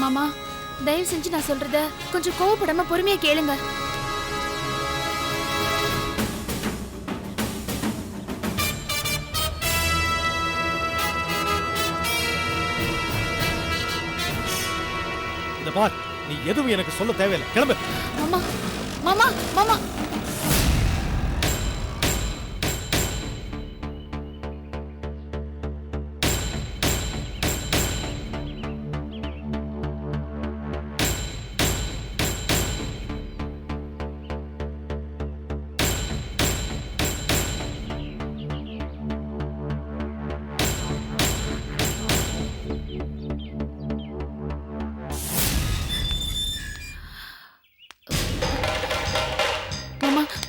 மாமா தயவு செஞ்சு நான் சொல்றத கொஞ்சம் கோவப்படாம பொறுமையா கேளுங்க. இந்த பார், நீ எதுவும் எனக்கு சொல்ல தேவையில்லை, கிளம்பு. மாமா மாமா மாமா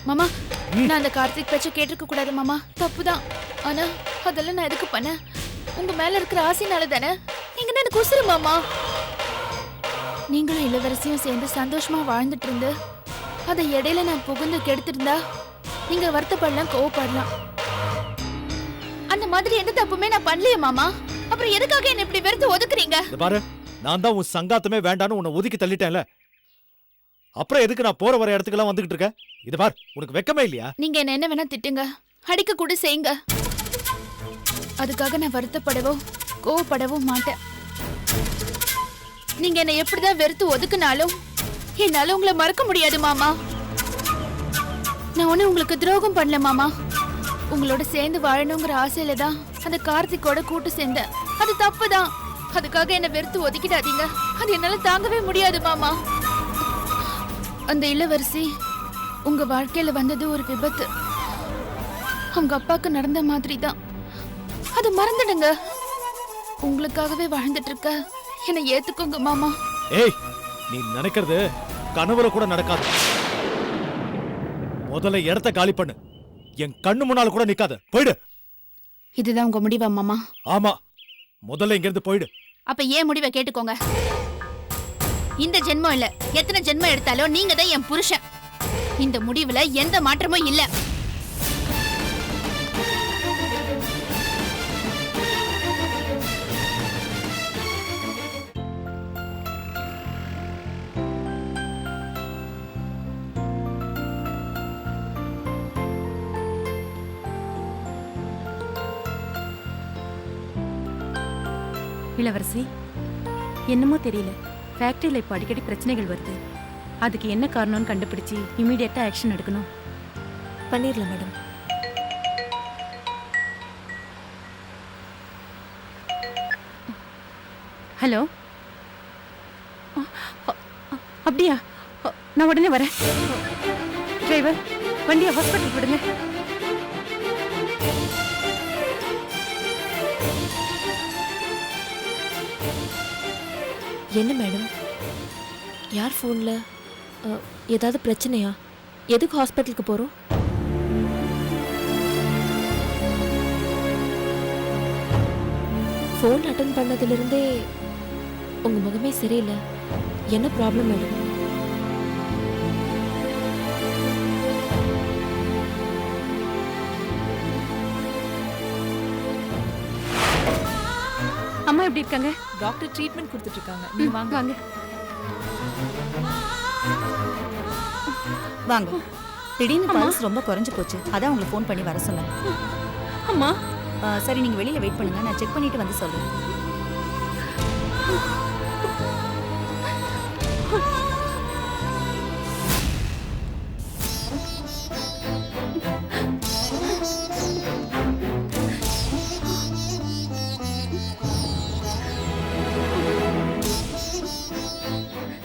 மாமா நான் அந்த கார்த்திக் பேச்ச கேட்டிருக்க கூடாது மாமா, தப்புதான். ஆனா அதெல்லாம் நான் எதுக்கு பண்ண? உங்க மேல இருக்கிற ஆசைனால தானே. நீங்க எனக்கு உசுரு மாமா. நீங்களும் இளவரசியும் சேர்ந்து சந்தோஷமா வாழ்ந்துட்டு இருந்து அதை இடையில நான் புகுந்து கெடுத்திருந்தா நீங்க வருத்தப்படலாம், கோவப்படலாம். அந்த மாதிரி எந்த தப்புமே நான் பண்ணலையே மாமா. அப்புறம் எதுக்காக என்ன இப்படி வெறுத்து ஒதுக்குறீங்க? பாரு, நான் தான் உன் சங்காத்தமே வேண்டான்னு உன்னை ஒதுக்கி தள்ளிட்டேன்ல, அப்புறம் எதுக்கு நான் போற வர இடத்துக்கெல்லாம் வந்துகிட்டு இருக்க? இது பார், உனக்கு வெக்கமே இல்லையா? நீங்க என்ன வேணா திட்டுங்க, அடிக்க கூட செய்யுங்க, அதுக்காக நான் வருத்தப்படவோ கோவப்படவோ மாட்டேன். நீங்க என்ன எப்படிதான் வெறுத்து ஒதுக்குனாலும் என்னால உங்களை மறக்க முடியாது மாமா. நான் ஒண்ணு உங்களுக்கு துரோகம் பண்ணல மாமா. உங்களோட சேர்ந்து வாழணுங்கிற ஆசையில தான் அந்த கார்த்திக்கோட கூட்டு சேர்ந்தேன். அது தப்புதான். அதுக்காக என்ன வெறுத்து ஒதுக்கிடாதீங்க. அது என்னால தாங்கவே முடியாது மாமா. அந்த இளவரசி உங்க வாழ்க்கையில வந்தது ஒரு விபத்து. உங்க அப்பாக்கு நடந்த மாதிரி தான். அது மறந்துடுங்க. உங்களுக்காகவே வாழ்ந்துட்டு இருக்க என்னை ஏத்துக்கோங்க மாமா. ஏய், நீ நினைக்கிறது கனவுல கூட நடக்காது. முதல்ல இடத்த காலி பண்ணு. என் கண்ணு முன்னால கூட நிக்காத, போயிடு. இதுதான் உங்க முடிவா மாமா? ஆமா, முதல்ல இங்க இருந்து போயிடு. அப்ப ஏன் முடிவை கேட்டுக்கோங்க. இந்த ஜென்மம் இல்ல, எத்தனை ஜென்மம் எடுத்தாலும் நீங்க தான் என் புருஷன். இந்த முடிவுல எந்த மாற்றமும் இல்ல. இளவரசி, என்னமோ தெரியல, ஃபேக்டரியில் இப்போ அடிக்கடி பிரச்சனைகள் வருது. அதுக்கு என்ன காரணம்னு கண்டுபிடிச்சி இமீடியட்டாக ஆக்ஷன் எடுக்கணும். பண்ணிடலாம் மேடம். ஹலோ, அப்படியா? நான் உடனே வரேன். டிரைவர், வண்டியை ஹாஸ்பிட்டல் விடுங்க. என்ன மேடம், யார் ஃபோன்ல? ஏதாவது பிரச்சனையா? எதுக்கு ஹாஸ்பிட்டலுக்கு போறோம்? ஃபோன் அட்டன் பண்ணதிலிருந்தே உங்க முகமே சரியில்லை. என்ன ப்ராப்ளம் மேடம்? அம்மா எப்படி இருக்காங்க? டாக்டர் ட்ரீட்மெண்ட் கொடுத்துட்டு இருக்காங்க. நீ வாங்க வாங்க வாங்க. திடீர்னு பல்ஸ் ரொம்ப குறைஞ்சு போச்சு, அதான் உங்களுக்கு ஃபோன் பண்ணி வர சொன்னேன். அம்மா. சரி, நீங்க வெளியில வெயிட் பண்ணுங்க, நான் செக் பண்ணிட்டு வந்து சொல்றேன்.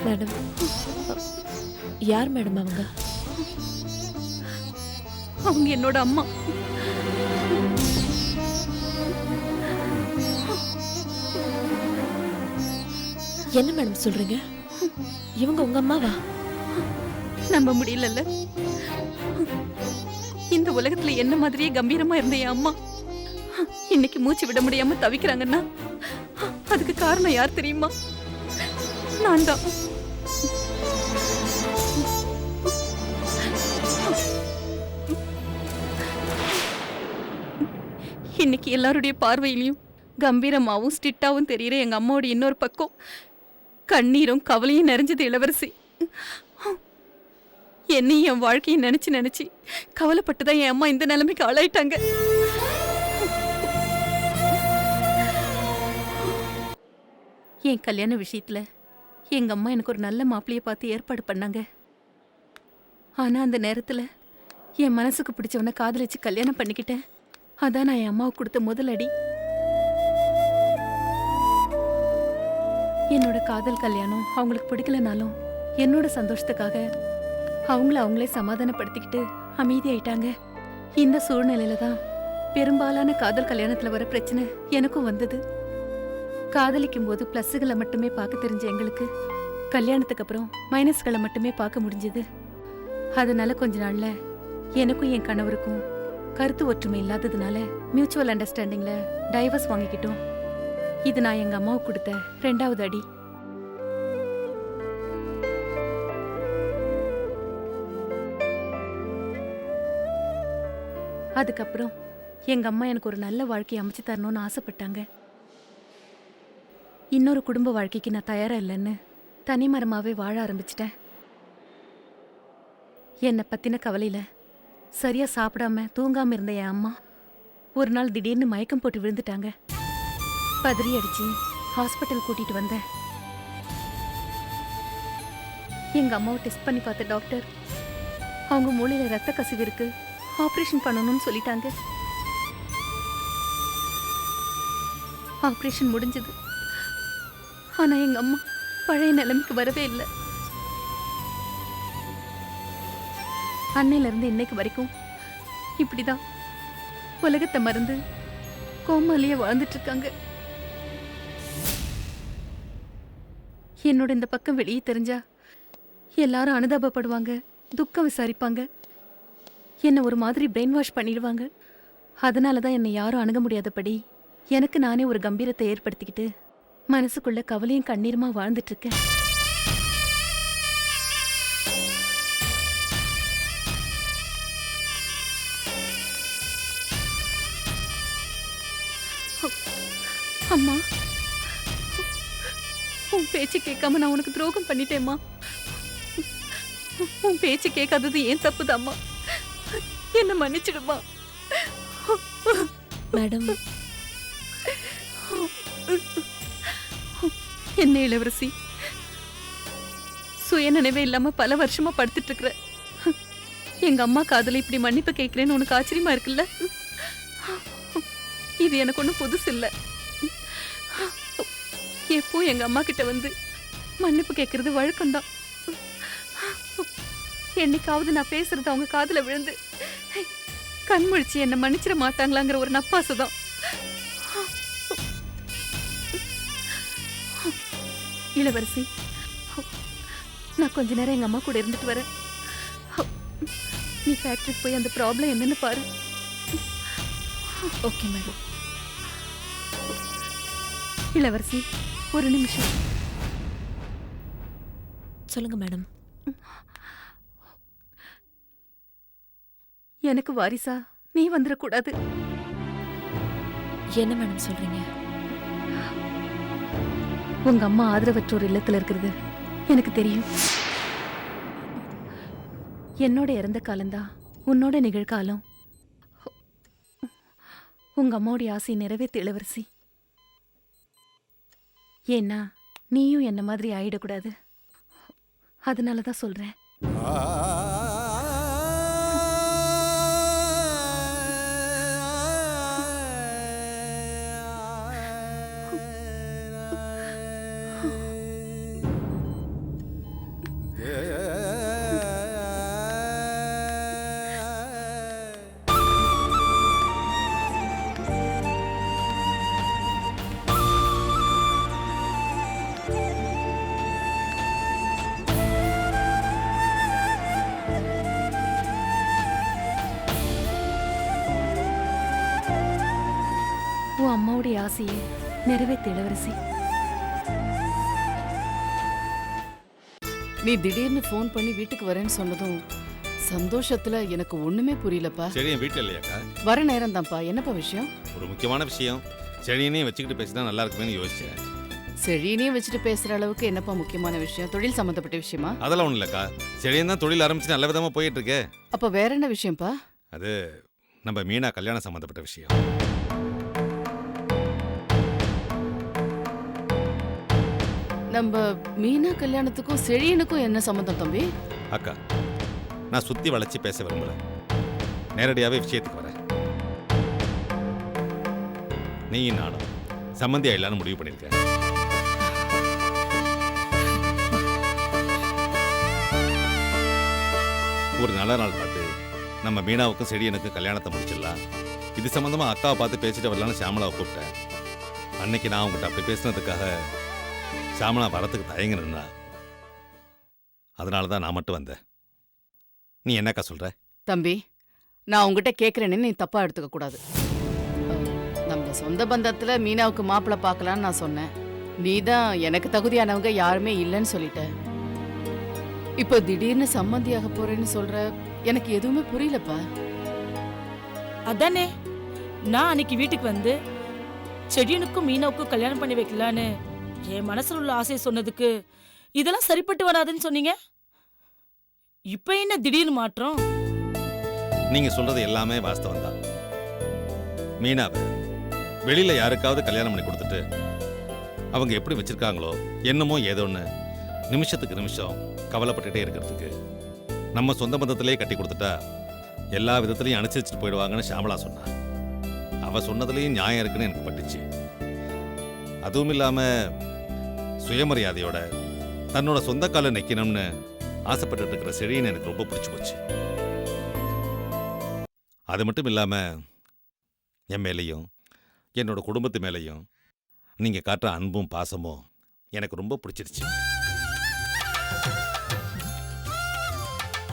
மேடம், யார் மேடம் அவங்க? அவங்க என்னோட அம்மா. என்ன மேடம் சொல்றீங்க? இவங்க உங்க அம்மாவா? நம்ப முடியலல்ல. இந்த உலகத்துல என்ன மாதிரியே கம்பீரமா இருந்த என் அம்மா இன்னைக்கு மூச்சு விட முடியாம தவிக்கிறாங்கன்னா அதுக்கு காரணம் யார் தெரியுமா? நான் தான். இன்னைக்கு எல்லாருடைய பார்வையிலையும் கம்பீரமாவும் ஸ்ட்ரிக்டாவும் தெரியுற எங்க அம்மாவோட இன்னொரு பக்கம் கண்ணீரும் கவலையும் நிறைஞ்சது இளவரசி. என்னையும் என் வாழ்க்கையை நினைச்சு நினைச்சு கவலைப்பட்டுதான் என் அம்மா இந்த நிலைமைக்கு ஆளாயிட்டாங்க. என் கல்யாண விஷயத்துல எங்க அம்மா எனக்கு ஒரு நல்ல மாப்பிள்ளைய பார்த்து ஏற்பாடு பண்ணாங்க. ஆனா அந்த நேரத்துல என் மனசுக்கு பிடிச்சவனை காதலிச்சு கல்யாணம் பண்ணிக்கிட்டேன். அதான் நான் என் அம்மாவுக்கு கொடுத்த முதல் அடி. என்னோட காதல் கல்யாணம் அவங்களுக்கு பிடிக்கலனாலும் என்னோட சந்தோஷத்துக்காக அவங்களே சமாதானப்படுத்திக்கிட்டு அமைதியாயிட்டாங்க. இந்த சூழ்நிலையில தான் பெரும்பாலான காதல் கல்யாணத்துல வர பிரச்சனை எனக்கும் வந்தது. காதலிக்கும் போது பிளஸ்களை மட்டுமே பார்க்க தெரிஞ்ச எங்களுக்கு கல்யாணத்துக்கு அப்புறம் மைனஸ்களை மட்டுமே பார்க்க முடிஞ்சது. அதனால கொஞ்ச நாள்ல எனக்கும் என் கணவருக்கும் கருத்து ஒற்றுமை இல்லாததுனால மியூச்சுவல் அண்டர்ஸ்டாண்டிங்ல டைவர்ஸ் வாங்கிக்கிட்டோம். இது நான் எங்க அம்மாவுக்கு கொடுத்த 2வது அடி. அதுக்கப்புறம் எங்க அம்மா எனக்கு ஒரு நல்ல வாழ்க்கையை அமைச்சு தரணும்னு ஆசைப்பட்டாங்க. இன்னொரு குடும்ப வாழ்க்கைக்கு நான் தயாரா இல்லைன்னு தனிமரமாவே வாழ ஆரம்பிச்சிட்டேன். என்னை பத்தின கவலையில சரியா சாப்பிடாம தூங்காம இருந்த என் அம்மா ஒரு நாள் திடீர்னு மயக்கம் போட்டு விழுந்துட்டாங்க. பதறி அடிச்சு ஹாஸ்பிட்டல் கூட்டிட்டு வந்தேன். எங்க அம்மாவை டெஸ்ட் பண்ணி பார்த்த டாக்டர் அவங்க மூளையில ரத்த கசிவு இருக்கு, ஆபரேஷன் பண்ணணும்னு சொல்லிட்டாங்க. ஆபரேஷன் முடிஞ்சது. ஆனா எங்க அம்மா பழைய நிலைமைக்கு வரவே இல்லை. அன்னையில இருந்து இன்னைக்கு வரைக்கும் இப்படிதான் உலகத்தை மறந்து கோமாலேயே வாழ்ந்துட்டு இருக்காங்க. என்னோட இந்த பக்கம் வெளியே தெரிஞ்சா எல்லாரும் அனுதாபப்படுவாங்க, துக்கம் விசாரிப்பாங்க, என்னை ஒரு மாதிரி பிரெயின் வாஷ் பண்ணிடுவாங்க. அதனாலதான் என்னை யாரும் அணுக முடியாதபடி எனக்கு நானே ஒரு கம்பீரத்தை ஏற்படுத்திக்கிட்டு மனசுக்குள்ள கவலையும் கண்ணீருமா வாழ்ந்துட்டு இருக்கேன். அம்மா, உன் பேச்சு கேட்காம நான் உனக்கு துரோகம் பண்ணிட்டேம்மா. உன் பேச்சு கேட்காதது ஏன் தப்புதாம்மா. என்ன மன்னிச்சிடுமா. மேடம், என்ன இளவரசி, சுய நினைவே இல்லாம பல வருஷமா படுத்துட்டு இருக்கிற எங்க அம்மா காதல இப்படி மன்னிப்பு கேட்கிறேன்னு உனக்கு ஆச்சரியமா இருக்குல்ல? இது எனக்கு ஒன்றும் புதுசு இல்லை. எப்போ எங்க அம்மா கிட்ட வந்து மன்னிப்பு கேட்கறது வழக்கம்தான். என்னைக்காவது நான் பேசுறது அவங்க காதுல விழுந்து கண்முழிச்சு என்னை மன்னிச்சிட மாட்டாங்களாங்கிற ஒரு நப்பாசுதான். இளவரசி, நான் கொஞ்ச நேரம் எங்க அம்மா கூட இருந்துட்டு வரேன். நீ ஃபேக்டரிக்கு போய் அந்த ப்ராப்ளம் என்னன்னு பாரு. Okay madam. இளவரசி, ஒரு நிமிஷம். சொல்லுங்க மேடம். எனக்கு வாரிசா நீ வந்துடக்கூடாது. என்ன மேடம் சொல்றீங்க? உங்க அம்மா ஆதரவற்றோர் இல்லத்துல இருக்கிறது எனக்கு தெரியும். என்னோட இறந்த காலம்தான் உன்னோட நிகழ்காலம். உங்க அம்மாவுடைய ஆசையை நிறைவேற்ற இளவரசி. ஏன்னா நீயும் என்ன மாதிரி ஆயிடக்கூடாது. அதனாலதான் சொல்றேன். உன் அம்மாவுடைய ஆசையை நிறைவேற்ற இளவரசி. நீ திடீர்னு ஃபோன் பண்ணி வீட்டுக்கு வரேன்னு சொன்னதும் சந்தோஷத்துல எனக்கு ஒண்ணுமே புரியலப்பா. சரி, என் வீட்டில் இல்லையாக்கா? வர நேரம் தான்ப்பா. என்னப்பா விஷயம்? ஒரு முக்கியமான விஷயம். செடியினையும் வச்சுக்கிட்டு பேசினா நல்லா இருக்குமேன்னு யோசிச்சேன். செழியனையும் வச்சுட்டு பேசுற அளவுக்கு என்னப்பா முக்கியமான விஷயம்? தொழில் சம்பந்தப்பட்ட விஷயமா? அதெல்லாம் ஒன்றும் இல்லைக்கா, செடியன் தான் தொழில் ஆரம்பிச்சு நல்ல விதமாக போயிட்டு இருக்கே. அப்ப வேற என்ன விஷயம்ப்பா? அது நம்ம மீனா கல்யாணம் சம்மந்தப்பட்ட விஷயம். நம்ம மீனா கல்யாணத்துக்கும் செழியனுக்கும் என்ன சம்மந்தம் தம்பி? அக்கா, நான் சுற்றி வளைச்சி பேச விரும்பல, நேரடியாகவே விஷயத்துக்கு வரேன். நீயும் நானும் சம்மந்தி ஆயிடலான்னு முடிவு பண்ணியிருக்கேன். ஒரு நல்ல நாள் பார்த்து நம்ம மீனாவுக்கும் செடியனுக்கும் கல்யாணத்தை முடிச்சிடலாம். இது சம்மந்தமா அக்காவை பார்த்து பேசிட்டு வரலான்னு ஷாமலாவை கூப்பிட்டேன். அன்னைக்கு நான் உங்ககிட்ட அப்படி பேசினதுக்காக ஷாமலா வரத்துக்கு தயங்கினா, அதனால தான் நான் மட்டும் வந்தேன். நீ என்னக்கா சொல்ற? தம்பி, நான் உங்ககிட்ட கேட்கறேன்னு நீ தப்பா எடுத்துக்க கூடாது. நம்ம சொந்த பந்தத்துல மீனாவுக்கு மாப்பிள்ளை பார்க்கலான்னு நான் சொன்னேன். நீ தான் எனக்கு தகுதியானவங்க யாருமே இல்லைன்னு சொல்லிட்ட. இப்போ திடீர்னு சம்மந்தியாக போறேன்னு சொல்ற, எனக்கு எதுவுமே புரியலப்பா. அதானே நான் அன்னைக்கு வீட்டுக்கு வந்து செடியனுக்கும் மீனாவுக்கும் கல்யாணம் பண்ணி வைக்கலான்னு என் மனசுல உள்ள ஆசையை சொன்னதுக்கு இதெல்லாம் சரிப்பட்டு வராதுன்னு சொன்னீங்க. இப்ப என்ன திடீர்னு மாற்றம்? நீங்க சொல்றது எல்லாமே வாஸ்தவம் தான். மீனாவை வெளியில யாருக்காவது கல்யாணம் பண்ணி கொடுத்துட்டு அவங்க எப்படி வச்சிருக்காங்களோ என்னமோ ஏதோன்னு நிமிஷத்துக்கு நிமிஷம் கவலைப்பட்டுட்டே இருக்கிறதுக்கு நம்ம சொந்த பந்தத்திலே கட்டி கொடுத்துட்டா எல்லா விதத்திலையும் அனுசரிச்சுட்டு போயிடுவாங்கன்னு ஷாமலா சொன்னா. அவ சொன்னதுலேயும் நியாயம் இருக்குன்னு எனக்கு பட்டுச்சு. அதுவும் இல்லாம சுயமரியாதையோட தன்னோட சொந்த கால நிற்கணும்னு ஆசைப்பட்டு இருக்கிற செடின்னு எனக்கு ரொம்ப பிடிச்சி போச்சு. அது மட்டும் இல்லாம என் மேலேயும் என்னோட குடும்பத்து மேலேயும் நீங்க காட்டுற அன்பும் பாசமும் எனக்கு ரொம்ப பிடிச்சிருச்சு.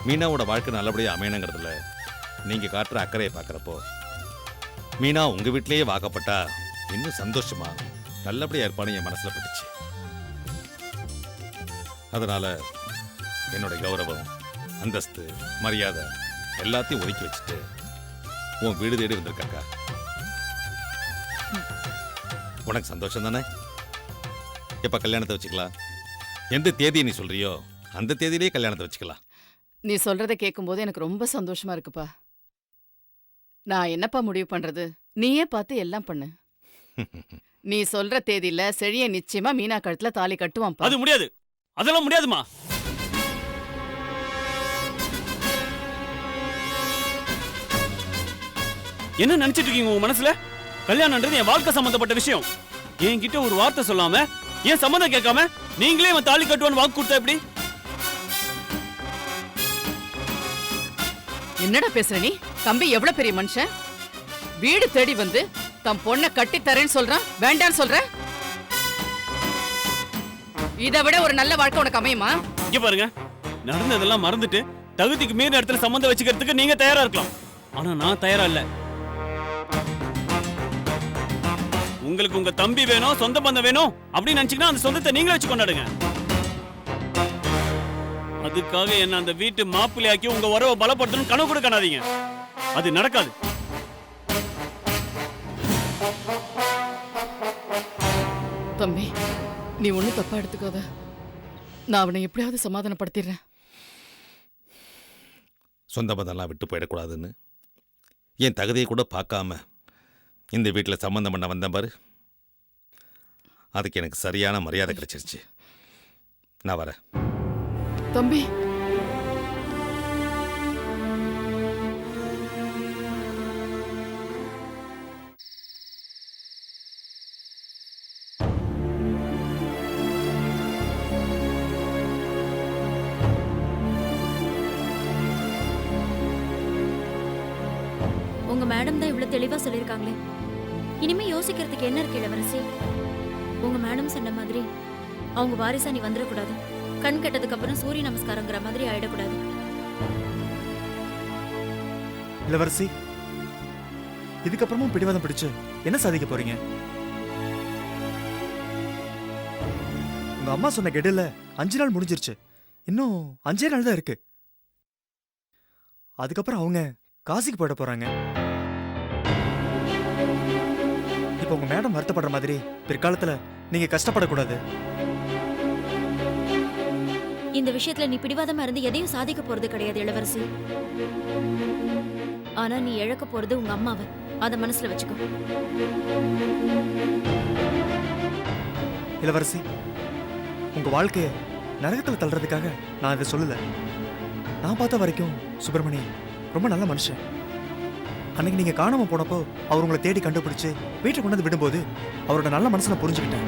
மீனாவோட வாழ்க்கை நல்லபடியா அமையணுங்கிறதுல நீங்க காட்டுற அக்கறையை பார்க்குறப்போ மீனா உங்க வீட்டிலேயே வாக்கப்பட்டா இன்னும் சந்தோஷமா நல்லபடியா இருப்பான்னு என் மனசுல பட்டுச்சு. அதனால என்னோட கௌரவம், அந்தஸ்து, மரியாதை எல்லாத்தையும் ஒதுக்கி வச்சுட்டு உன் வீடு தேடி வந்திருக்காக்கா. உனக்கு சந்தோஷம் தானே? எப்ப கல்யாணத்தை வச்சுக்கலாம்? எந்த தேதியை நீ சொல்றியோ அந்த தேதியிலேயே கல்யாணத்தை வச்சுக்கலாம். நீ சொல்றத கேட்கும்போது எனக்கு ரொம்ப சந்தோஷமா இருக்குப்பா. நான் என்னப்பா முடிவு பண்றது? நீயே பார்த்து எல்லாம் பண்ணு. நீ சொல்ற தேதியில செழிய நிச்சயமா மீனா கழுத்துல தாலி கட்டுவான்ப்பா. அது முடியாது, அதெல்லாம் முடியாதுமா. என்ன நினைச்சிட்டு இருக்கீங்க உங்க மனசுல? கல்யாணம்ன்றது என் வாழ்க்கை சம்பந்தப்பட்ட விஷயம். என்கிட்ட ஒரு வார்த்தை சொல்லாம, ஏன் சம்மந்தம் கேட்காம நீங்களே இவன் தாலி கட்டுவான்னு வாக்கு கொடுத்தா எப்படி? என்னடா பேசுற நீ? தம்பி எவ்வளவு பெரிய மனுஷன், வீடு தேடி வந்து தம் பொண்ணை கட்டி தரேன்னு சொல்றான், வேண்டான்னு சொல்ற. இதை விட ஒரு நல்ல வாழ்க்கை உனக்கு அமையுமா? இங்க பாருங்க, நடந்ததெல்லாம் மறந்துட்டு தகுதிக்கு மீறி இடத்துல சம்மந்தம் வச்சுக்கிறதுக்கு நீங்க தயாரா இருக்கலாம். ஆனா நான் தயாரா இல்ல. உங்களுக்கு உங்க தம்பி வேணும், சொந்த பந்தம் வேணும் அப்படின்னு நினைச்சீங்கன்னா அந்த சொந்தத்தை நீங்களே வச்சு கொண்டாடுங்க. அதுக்காக என்ன அந்த வீட்டு மாப்பிள்ளையாக்கி உங்க உறவை பலப்படுத்தணும் கனவு கூட காணாதீங்க. அது நடக்காது. தம்பி, நீ ஒண்ணும் தப்பா எடுத்துக்காத. நான் அவனை எப்படியாவது சமாதானப்படுத்திடுறேன். சொந்த பந்தம்லாம் விட்டு போயிடக்கூடாதுன்னு என் தகுதியை கூட பார்க்காம இந்த வீட்டில் சம்மந்தம் பண்ண வந்தேன் பாரு, அதுக்கு எனக்கு சரியான மரியாதை கிடைச்சிருச்சு. நான் வரேன். தம்பி, உங்க மேடம் தான் இவ்வளவு தெளிவா சொல்லிருக்காங்களே, இனிமே யோசிக்கிறதுக்கு என்ன இருக்கு இளவரசி? உங்க மேடம் சொன்ன மாதிரி அவங்க வாரிசா நீ வந்துடக்கூடாது. கண் கெட்டதுக்கு அப்புறம் சூரிய நமஸ்காரங்கிற மாதிரி ஆயிடக்கூடாது. இளவரசி, இதுக்கப்புறமும் பிடிவாதம் பிடிச்சு என்ன சாதிக்க போறீங்க? உங்க அம்மா சொன்ன கெடுல 5 நாள் முடிஞ்சிருச்சு, இன்னும் 5 நாள் தான் இருக்கு. அதுக்கப்புறம் அவங்க காசிக்கு போயிட போறாங்க. இப்போ உங்க மேடம் வருத்தப்படுற மாதிரி பிற்காலத்துல நீங்க கஷ்டப்படக்கூடாது. இந்த விஷயத்துல நீ பிடிவாதமா இருந்து எதையும் சாதிக்க போறது கிடையாது இளவரசி. ஆனா நீ இழக்க போறது உங்க அம்மாவை. அத மனசுல வச்சுக்கோ. இளவரசி, உங்க வாழ்க்கைய நரகத்துல தள்ளுறதுக்காக நான் இதை சொல்லல. நான் பார்த்த வரைக்கும் சுப்பிரமணி ரொம்ப நல்ல மனுஷன். அன்னைக்கு நீங்க காணாம போனப்போ அவர் உங்களை தேடி கண்டுபிடிச்சு வீட்டை கொண்டு வந்து விடும்போது அவரோட நல்ல மனசை நான் புரிஞ்சுக்கிட்டேன்.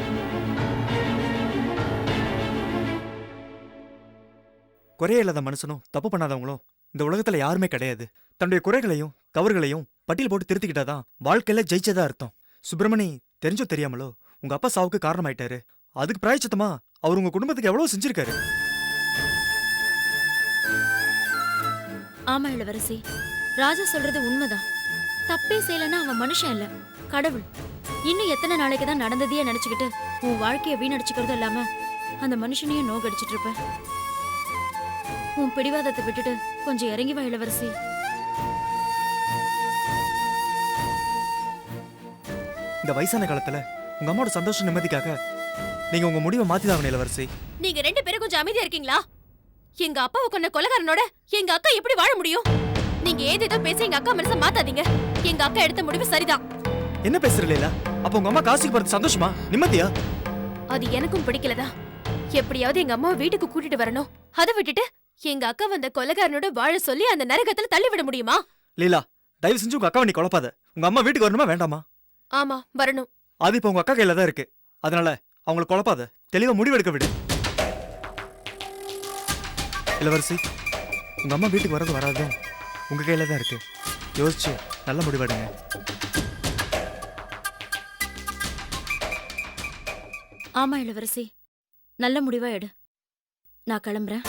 குறையே இல்லாத மனுஷனும் தப்பு பண்ணாதவங்களும் இந்த உலகத்துல யாருமே கிடையாது. தன்னுடைய குறைகளையும் தவறுகளையும் பட்டியல் போட்டு திருத்திக்கிட்டாதான் வாழ்க்கையில ஜெயிச்சதா அர்த்தம். சுப்பிரமணி தெரிஞ்சோ தெரியாமலோ உங்க அப்பா சாவுக்கு காரணமாயிட்டாரு. அதுக்கு பிராயச்சித்தமா அவர் உங்க குடும்பத்துக்கு எவ்வளவு செஞ்சிருக்காரு. ஆமா இளவரசி, ராஜா சொல்றது உண்மைதான். தப்பே செய்யலன்னா அவன் மனுஷன் இல்ல, கடவுள். இன்னும் எத்தனை நாளைக்கு தான் நடந்ததையே நினைச்சுக்கிட்டு உன் வாழ்க்கைய வீணடிச்சுக்கிறதும் இல்லாம அந்த மனுஷனையும் நோகடிச்சிட்டு இருப்ப. உன் பிடிவாதத்தை விட்டுட்டு கொஞ்சம் இறங்கி வா இளவரசி. இந்த வயசான காலத்துல உங்க அம்மாவோட சந்தோஷம் நிம்மதிக்காக நீங்க உங்க முடிவை மாத்திதான் இளவரசி. நீங்க 2 பேரும் கொஞ்சம் அமைதியா இருக்கீங்களா? எங்க அப்பாவை கொன்ன கொலைகாரனோட எங்க அக்கா எப்படி வாழ முடியும்? நீங்க ஏதேதோ பேசி எங்க அக்கா மனசை மாத்தாதீங்க. எங்க அக்கா எடுத்த முடிவு சரிதான். என்ன பேசுற லீலா? அப்ப உங்க அம்மா காசிக்கு போறது சந்தோஷமா நிம்மதியா? அது எனக்கும் பிடிக்கலதா. எப்படியாவது எங்க அம்மாவை வீட்டுக்கு கூட்டிட்டு வரணும். அதை விட்டுட்டு எங்க அக்கா வந்த கொலைகாரனோட வாழ சொல்லி அந்த நரகத்துல தள்ளி விட முடியுமா? லீலா, தயவு செஞ்சு உங்க அக்காவை நீ குழப்பாத. உங்க அம்மா வீட்டுக்கு வரணுமா வேண்டாமா? ஆமா, வரணும். அது இப்ப உங்க அக்கா கையில தான் இருக்கு. அதனால அவங்களை குழப்பாத, தெளிவா முடிவெடுக்க விடு. இளவரசி, உங்க அம்மா வீட்டுக்கு வரது வராதும் உங்க கையில தான் இருக்கு. யோசிச்சு நல்ல முடிவெடுங்க. ஆமா இளவரசி, நல்ல முடிவா எடு. நான் கிளம்புறேன்.